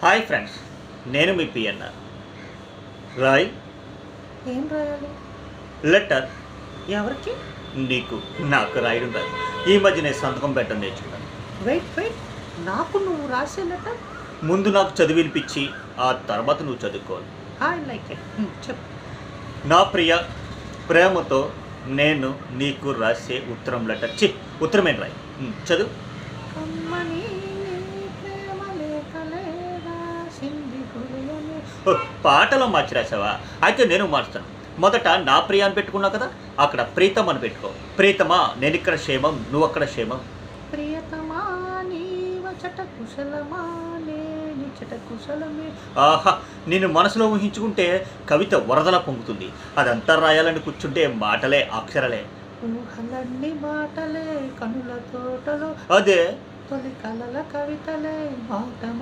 Hi friends, నేను మీ PNR. Roy. ఏం రాయాలి? లెటర్. ఎవరికి? నీకు. నాకు రాయడం రాదు. ఈ మధ్య నేను సంతకం పెట్టడం నేర్చుకున్నాను. వెయిట్, నాకు నువ్వు రాసే లెటర్? ముందు నాకు చదివినిపించి ఆ తర్వాత నువ్వు చదువుకోవాలి. I like it. చెప్పు. నా ప్రియ, ప్రేమతో నేను నీకు రాసే ఉత్తరం లెటర్. ఉత్తరమేం రాయ్. చదువు. కమ్మని నీ ప్రేమ లేఖలే రాసింది హృదయమే. పాటలో మార్చి రాసావా? అయితే నేను మార్చుతాను. మొదట నా ప్రియ అని పెట్టుకున్నావు కదా, అక్కడ ప్రీతం అని పెట్టుకో. ప్రీతమా, నేను ఇక్కడ క్షేమం, నువ్వు అక్కడ క్షేమం. ప్రియతమా నీవచట కుశలమా నేనిచట కుశలమే. ఆహా, నేను మనసులో ఊహించుకుంటే కవిత వరదలా పొంగుతుంది. అదంతా రాయాలని కూర్చుంటే మాటలే అక్షరాలే. ఊహలన్నీ మాటలే కనుల తోటలో అదే తొలి కలల కవితలే మాట